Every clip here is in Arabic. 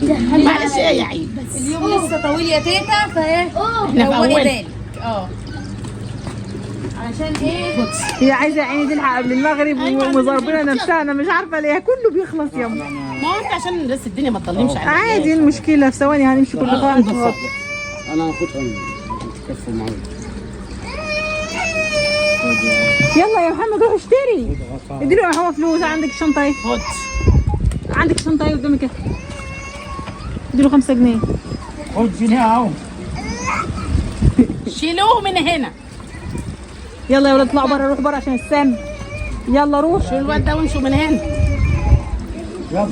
معلش ايه يا عيب بس اليوم لسه طويل يا تيتا، فايه احنا في روقي أول. بالك. عشان ايه؟ هي عايزه عيني تلحق قبل المغرب ومظربنا نفسها. انا مش عارفه ليه كله بيخلص يلا. ما هو انت عشان بس الدنيا ما تضلمش عليك. عادي المشكله في ثواني هنمشي كل خطوه. انا هاخدها تكفوا معايا. يلا يا محمد روح اشتري. اديله يا محمد فلوس. عندك الشنطه اهي. خد عندك الشنطه اهي قدامك اهي. اديله 5 جنيه. خد جنيه اهو. شيلوه من هنا. يلا يا ولاد اطلعوا بره. روح بره عشان السم. يلا روح. شيلوا الواد ده وامشوا من هنا. يلا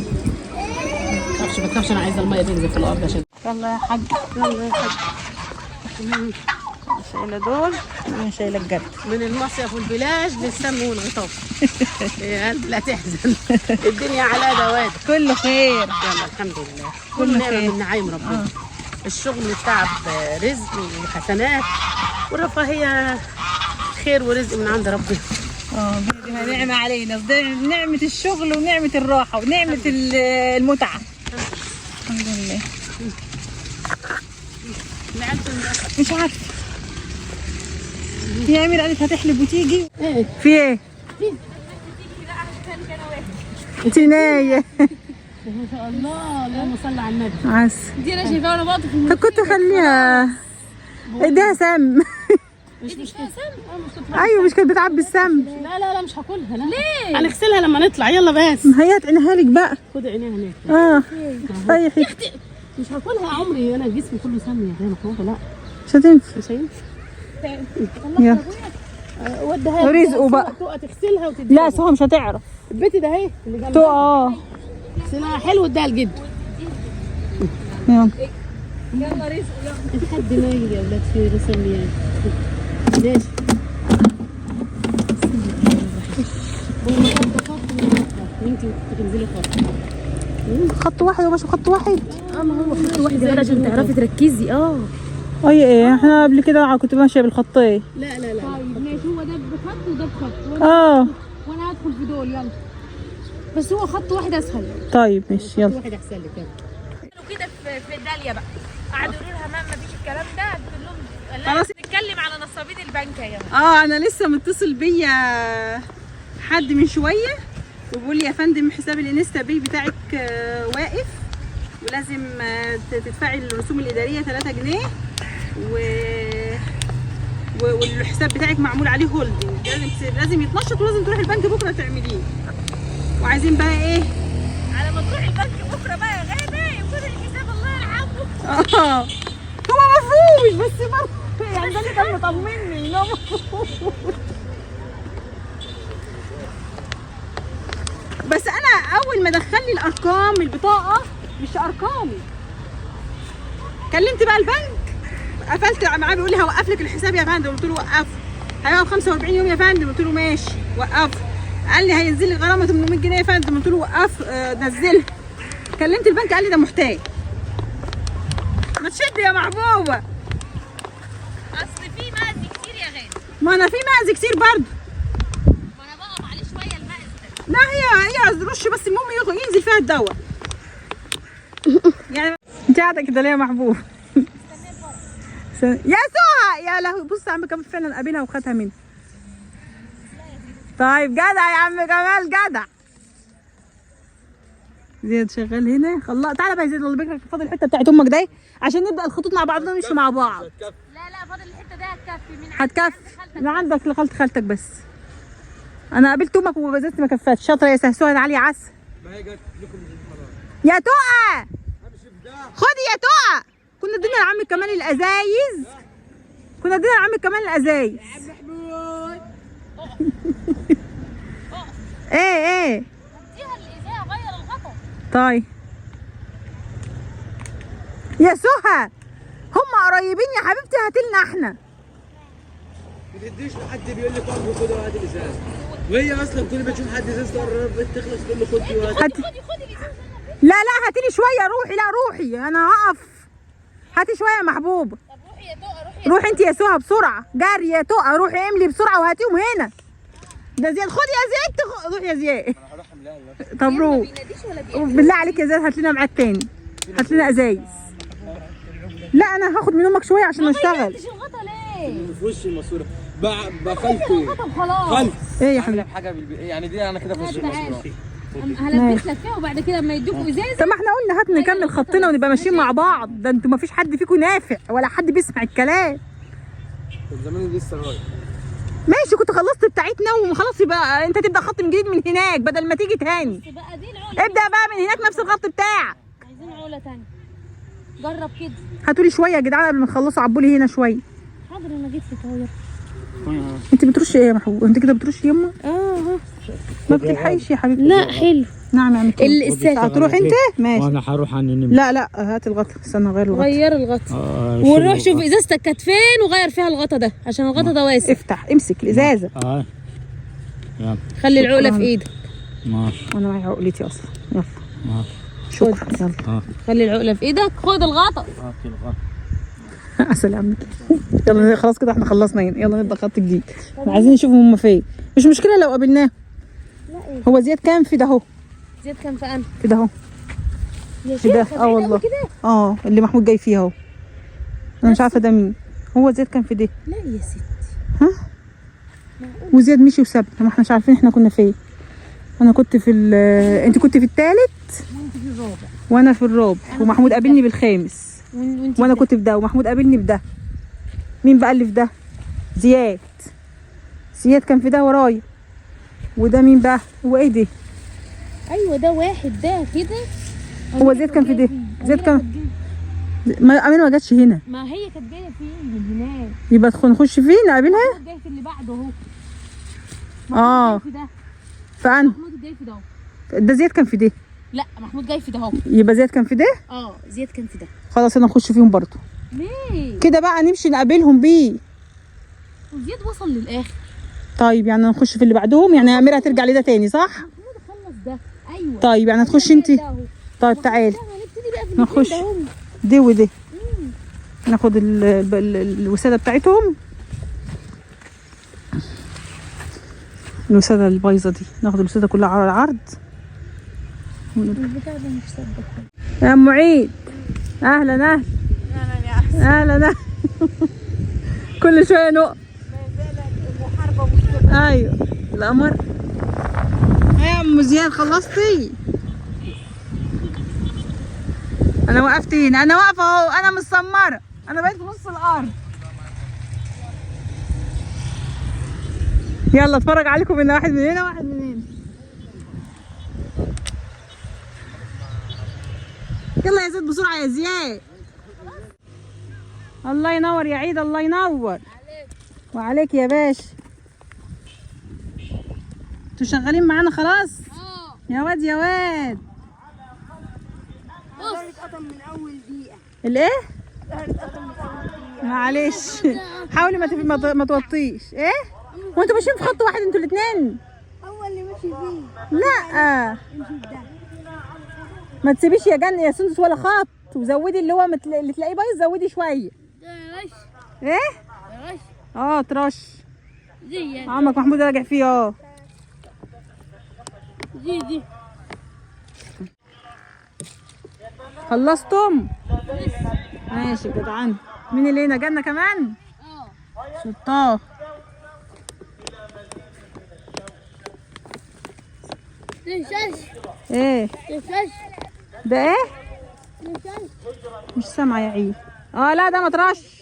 ما تخافش انا عايزه الميه تنزل في الارض عشان يلا يا حاج. يلا يا حاج. شايله دول وانا شايله الجد. من المصيف والبلاج للسم والغطاس. يا قلب لا تحزن. الدنيا على دواد. كله خير. يلا الحمد لله. كله كل نعمه خير. من نعيم ربنا. الشغل والتعب رزق وحسنات، والرفاهيه خير ورزق من عند ربنا. دي نعمه علينا. نعمه الشغل ونعمه الراحه ونعمه المتعه. الحمد لله. مش عارفه. هي امير قالت هتحلب وتيجي. ايه في ايه؟ انت نايه. ما شاء الله. اللهم صل على النبي. عسل. دي انا شايفاها وانا بقطف في فكنت اخليها ايديها سم. مش مشكله. ايوه مش كانت بتعبي السم. لا مش هاكلها. لا ليه؟ هنغسلها لما نطلع. يلا بس هي هتعينها لك بقى. خد عينيها هناك. اي حته. مش هاكلها يا عمري. انا جسمي كله سم يا غير مخوفه. لا مش هتنفع. مش هينفع. يلا ودها ورزقه بقى. تقى تغسلها وتديها. لا سهى مش هتعرف. البيت ده اهي اللي جنبها تقى. سنها حلو اديها لجد. يلا يلا رزق يلا. الحد ما يجي يا ولاد في رسميات. ماشي. انتي تنزلي خط واحد وماشي خط واحد. ما هو خط واحد غير عشان تعرفي تركزي. اي ايه احنا قبل كده كنت ماشيه بالخطين. لا طيب ماشي، هو ده بخط وده بخط وانا هدخل في دول. يلا بس هو خط واحد اسهل. طيب ماشي يلا. واحد احسن لك. يلا كانوا كده في الداليا بقى قعدوا يقولوا لها ما فيش الكلام ده. قلت لهم لا خلاص. نتكلم على نصابين البنك يا جماعه. انا لسه متصل بيا حد من شويه وبيقول لي يا فندم حساب الانستا باي بتاعك واقف ولازم تدفعي الرسوم الاداريه 3 جنيه والحساب بتاعك معمول عليه هولدنج. لازم يتنشط ولازم تروحي البنك بكره تعمليه. وعايزين بقى ايه؟ على ما تروحي البنك بكره بقى يا غاده يكون الحساب الله يرحمه. هو مفهومش بس برضه يعني ده اللي كان مطمني ان هو مفهومش. بس انا اول ما دخل لي الارقام البطاقه مش ارقامي. كلمت بقى البنك قفلت معاه بيقول لي هوقف لك الحساب يا فندم. قلت له وقفه. هيقف 45 يوم يا فندم. قلت له ماشي وقفه. قال لي هينزل لي غرامه 800 جنيه يا فندم. قلت له وقف نزلها. كلمت البنك قال لي ده محتاج. ما تشد يا محبوبه. اصل في مأذي كتير يا غاده. ما انا في مأذي كتير برضه. ما انا بقف عليه شويه المأذي ده. لا هي رش بس المهم ينزل فيها الدواء. يعني انت قاعده كده ليه يا محبوب؟ يا سهى يا لهوي. بص يا عم كمال فعلا قابلها وخدها مني. طيب جدع يا عم كمال جدع. زياد شغال هنا. خلاص تعالى بقى يا زياد الله يبارك لك. فاضل الحته بتاعت امك دي عشان نبدا الخطوط مع بعضنا نمشي مع بعض. لا فاضل الحته ده هتكفي من هتكفي من عندك لخالة خالتك بس. انا قابلت امك وبزت ما كفتش. شاطره يا سهسوه تعالي عسل. يا تقى خدي يا تقى. كنا ادينا لعم كمال الازايز. يا عم محمود. ايه اديها الازازه غير الغطا. طيب يا سهى هم قريبين يا حبيبتي. هاتلنا احنا. ما تديش لحد بيقول لك اقف وخد وهات الازاز. وهي اصلا كل ما تشوف حد ازاز تقرب تخلص تقول له خد وهات. خدي الازازه. لا هاتيلي شويه. روحي. لا روحي انا هقف. هاتي شويه يا محبوبه. طب روحي يا تقى روحي انت يا سهى بسرعه. جري يا تقى. روحي املي بسرعه وهاتيهم هنا. ده زياد. خد يا زياد. روح يا زياد. طب روح بالله عليك يا زياد. هات لنا ميعاد تاني. هات لنا ازايز. لا انا هاخد من امك شويه عشان نشتغل. مش الغطا ليه؟ في وش الماسوره بخلطه الغطا خلاص. ايه يا حبيبي؟ حاجه يعني دي انا كده في وش الماسوره. هلبس لك فيها وبعد كده لما يدوكوا ازازه. طب ما احنا قلنا هات نكمل خطنا ونبقى ماشيين مع بعض. ده انتوا ما فيش حد فيكم نافع ولا حد بيسمع الكلام. كان زماني لسه رايح. ماشي كنت خلصت بتاعتنا وخلاص يبقى انت تبدا خط من جديد من هناك بدل ما تيجي تاني. بس بقى دي العقله. ابدا بقى من هناك نفس الخط بتاعك. عايزين عقله ثانيه. جرب كده. هاتوا لي شويه يا جدعان قبل ما تخلصوا عبوا لي هنا شويه. حاضر انا جيت لك اهو. انت بترشي ايه يا محبوب؟ انت كده بترشي يما؟ اه ما بتلحقيش يا حبيبتي. لا حلو. نعم يا عم كده. الساعه هتروح انت؟ ماشي. وانا هروح انام. لا لا هات الغطا. استنى غير الغطا. غير الغطا ونروح شوف ازازتك كانت فين وغير فيها الغطا ده عشان الغطا ده واسع. افتح امسك الازازه. يلا خلي العقله في ايدك. ماشي. وانا معايا عقلتي اصلا. يلا ماشي. شكرا. يلا خلي العقله في ايدك. خد الغطا. هاتي الغطا. عسل يا عم. يلا خلاص كده احنا خلصنا هنا. يلا نبدا خط جديد. احنا عايزين نشوف هم فين. مش مشكله لو قابلناه. هو زياد كام في ده اهو؟ زياد كان في انا في ده اهو. يا في ده شيخ اه والله. اللي محمود جاي فيه اهو. انا مش عارفه ده مين. هو زياد كان في ده. لا يا ستي. وزياد مشي وسابنا ما احناش عارفين احنا كنا فين. انا كنت في انت كنت في الثالث وانت في الرابع وانا في الرابع ومحمود قابلني بالخامس وانت وانا كنت في ده ومحمود قابلني في ده. مين بقى اللي في ده؟ زياد. زياد كان في ده ورايا. وده مين بقى؟ هو ايه ده؟ ايوه ده واحد ده كده. هو زياد كان في ده. زياد كان ما امينه ما جاتش هنا. ما هي كانت جايه فين من هناك. يبقى نخش فين نقابلها؟ محمود جاي في اللي بعده اهو. اه في ده. فانا محمود جاي في ده اهو. ده زياد كان في ده. لا محمود جاي في ده اهو. يبقى زياد كان في ده. زياد كان في ده. خلاص انا نخش فيهم برضه. ليه؟ كده بقى نمشي نقابلهم بيه. وزياد وصل للاخر. طيب يعني نخش في اللي بعدهم. يعني اميره هترجع لده تاني صح؟ محمود خلص ده. ايوه. طيب يعني هتخشي انت. طيب تعالي هنبتدي بقى في نخش دي ودي. ناخد الوساده بتاعتهم. الوساده البايظه دي ناخد الوساده كلها على العرض. البتاع ده مش صدق. يا ام عيد اهلا اهلا. اهلا كل شويه نقف. ايوه القمر. يا ام زياد خلصتي؟ انا وقفت هنا. انا واقفه اهو. انا متسمره. انا بقيت في نص الارض. يلا اتفرج عليكم من واحد من هنا واحد من هنا. يلا يا زياد بسرعه يا زياد. الله ينور يا عيد. الله ينور. وعليك يا باشا. انتوا شغالين معانا خلاص؟ يا واد يا واد. من اول دقيقه. الايه؟ معلش حاولي ما توطيش. ايه؟ وانتوا ماشيين في خط واحد انتوا الاثنين؟ هو اللي ماشي فيه. لا ما تسيبيش يا جن يا سندس ولا خط. وزودي اللي هو اللي تلاقيه بايظ. زودي شويه. ده رش. ايه؟ رش. ترش. دي عمك محمود راجع فيه. دي خلصتم؟ ماشي جدعان. مين اللي هنا جنة كمان؟ شطاه. ايه ده؟ ايه مش سامعه يا عيد. لا ده ما ترش.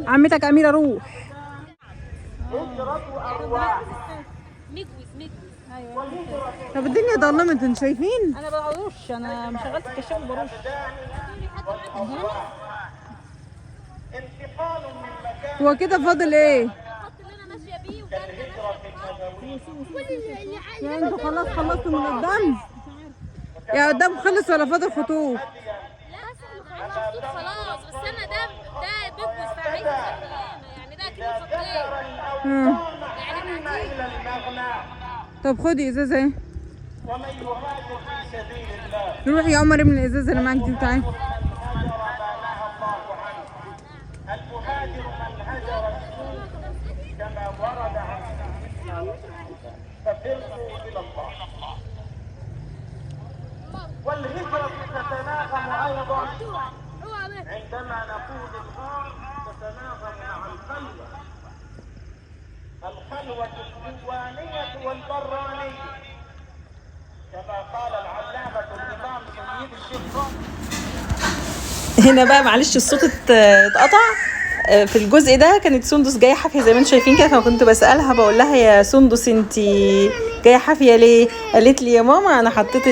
عمتك اميره روح. طب الدنيا ضلمت انتوا شايفين؟ انا برش. انا مشغلت الكشاف وبرش. هو كده فاضل ايه؟ الخط اللي انا ماشيه بيه وكان يعني انتوا خلاص خلصتوا من قدام؟ يا قدام خلص ولا فاضل خطوط؟ خلاص بس انا ده بيجوز في عايزه يعني ده كده خطين. يعني طب خدي ازازه اهي. روحي يا عمر من الازازه اللي معاك دي. تعالي. والديوانية والبرانية كما قال العلامة الإمام سيد الشيخ. هنا بقى معلش الصوت اتقطع. في الجزء ده كانت سندس جايه حافيه زي ما انتم شايفين كده، فكنت بسالها بقول لها يا سندس انت جايه حافيه ليه؟ قالت لي يا ماما انا حطيت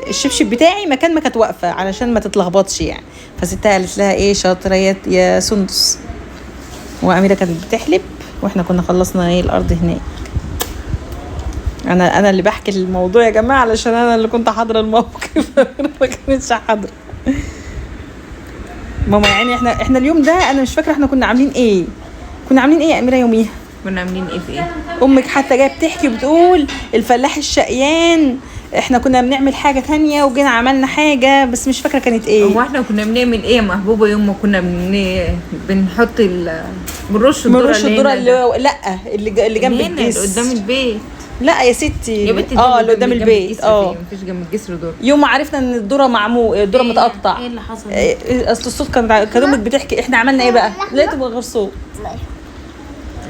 الشبشب بتاعي مكان ما كانت واقفه علشان ما تتلخبطش يعني. فستها قالت لها ايه شاطره يا سندس. واميره كانت بتحلب واحنا كنا خلصنا ايه الارض هناك. انا اللي بحكي الموضوع يا جماعه علشان انا اللي كنت حاضره الموقف ما كانتش حاضره. ماما يعني احنا اليوم ده انا مش فاكره احنا كنا عاملين ايه يا اميره يوميها. كنا عاملين ايه في ايه؟ امك حتى جايه بتحكي بتقول الفلاح الشقيان، احنا كنا بنعمل حاجه تانية وجينا عملنا حاجه بس مش فاكره كانت ايه. هو احنا كنا بنعمل ايه يا محبوبه يوم ما كنا بنحط بنرش الذره اللي جنب الجسر اللي قدام البيت. لا يا ستي يا بنتي اللي قدام البيت مفيش جنب الجسر ذره. يوم ما عرفنا ان الذره الذره متقطع. ايه اللي حصل؟ اصل الصوت كان امك بتحكي احنا عملنا ايه بقى؟ لقيته من غير صوت.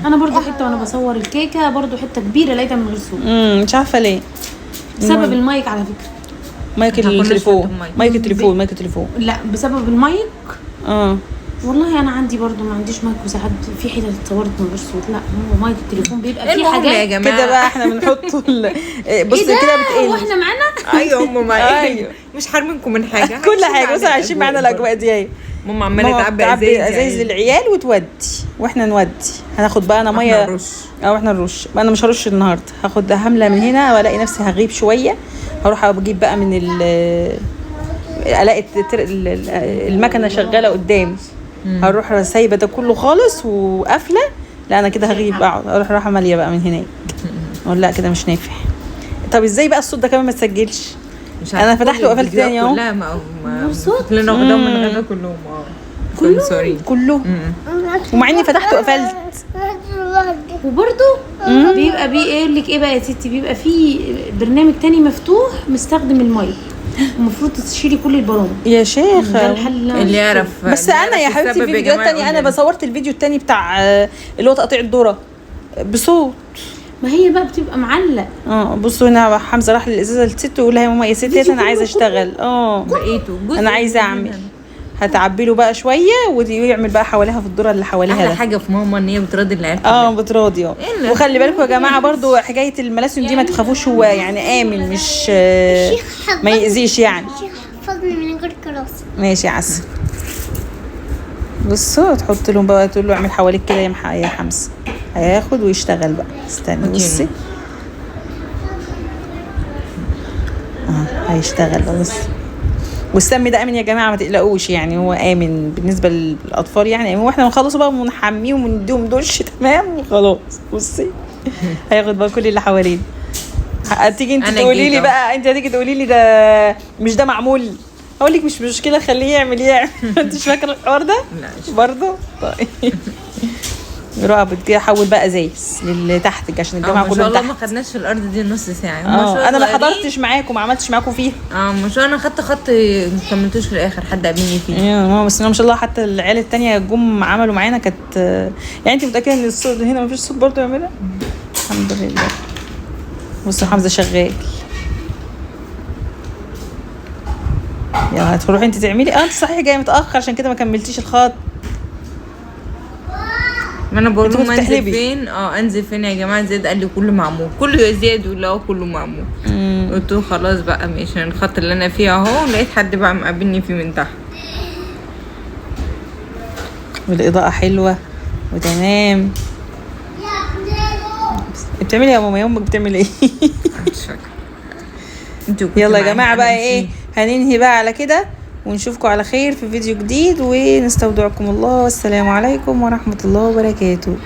انا برضو حته وانا بصور الكيكه برضو حته كبيره لقيتها من غير صوت. مش عارفه ليه. بسبب المايك على فكره. مايك التليفون. لا بسبب المايك. والله انا عندي برضو ما عنديش مايك وساعات في حتت اتصورت من غير صوت. لا هو مايك التليفون بيبقى فيه حاجات يا جماعه كده بقى احنا بنحطه بص كده بتقل واحنا معانا. ايوه ماما ايوه مش حارمينكم من حاجه كل حاجه بص عايشين معانا الاجواء دي اهي. ماما عماله تعبي ازايز للعيال وتودي واحنا نودي. هناخد بقى انا ميه احنا نرش. انا مش هرش النهارده، هاخد همله من هنا والاقي نفسي هغيب شويه. هروح اجيب بقى من الاقي المكنه شغاله قدامي. هروح سايبه ده كله خالص وقافله. لا انا كده هغيب اقعد اروح ماليه بقى من هناك. اقول لا كده مش نافع. طب ازاي بقى الصوت ده كمان ما تسجلش؟ انا فتحت وقفلت تاني اهو. لا ما كلنا واخدهم من غدا كلهم ومع اني فتحت وقفلت. وبرضو بيبقى بيقول لك ايه بقى يا ستي، بيبقى في برنامج تاني مفتوح مستخدم المايك. المفروض تشيلي كل البرامج يا شيخ. ده الحل اللي يعرف. بس انا يا حبيبتي في فيديوهات تانية انا بصورت الفيديو التاني بتاع اللي هو تقطيع الذره بصوت. ما هي بقى بتبقى معلق. بصوا هنا حمزه راح للازازه لست ويقول لها يا ماما يا ستي انا عايزه اشتغل. بقيته انا عايزه اعمل. هتعبي له بقى شويه ويعمل بقى حواليها في الذره اللي حواليها. احلى حاجه في ماما ان هي بتراضي العيال. بتراضي. وخلي بالكم يا جماعه برضو حكايه الملاسم دي ما تخافوش، هو يعني امن مش ما يأذيش يعني. حفظني من غير كراسه. ماشي يا عسل. بصوا تحط لهم بقى تقول له اعمل حواليك كده يا حمزه. هياخد ويشتغل بقى. استني بصي هيشتغل بس. والسم ده امن يا جماعه ما تقلقوش يعني، هو امن بالنسبه للاطفال يعني. واحنا بنخلصوا بقى ونحميهم ونديهم دش تمام وخلاص. بصي هياخد بقى كل اللي حواليه. هتيجي انت تقولي لي بقى، انت هتيجي تقولي لي ده مش ده معمول. اقول لك مش مشكله خليه يعمل انت مش فاكره الحوار ده؟ لا برضه. طيب رابط كده حول بقى ازايز لتحت عشان الجماعه كلهم تحت. ما شاء الله ما خدناش في الارض دي نص ساعه. انا ما حضرتش معاكم ما عملتش معاكم فيها. ما شاء الله انا خدت خط ما كملتوش في الاخر حد قابلني فيه. بس ما شاء الله حتى العيال التانية جم عملوا معانا كانت يعني. انت متاكده ان الصوت هنا ما فيش صوت برضه يعملها؟ الحمد لله. بصوا حمزه شغال. يلا هتروحي انت تعملي. انت صحيح جايه متاخر عشان كده ما كملتيش الخط. ما انا بقول لهم انزل فين. انزل فين يا جماعه؟ زياد قال لي كله معمول. كله يا زياد يقول له كله معمول. قلت له خلاص بقى ماشي. الخط اللي انا فيه اهو لقيت حد بقى مقابلني فيه من تحت. والاضاءه حلوه وتمام. بتعملي يا ماما؟ يومك بتعمل ايه؟ مش فاكره. يلا يا جماعه بقى ايه هننهي بقى على كده ونشوفكم على خير في فيديو جديد ونستودعكم الله والسلام عليكم ورحمة الله وبركاته.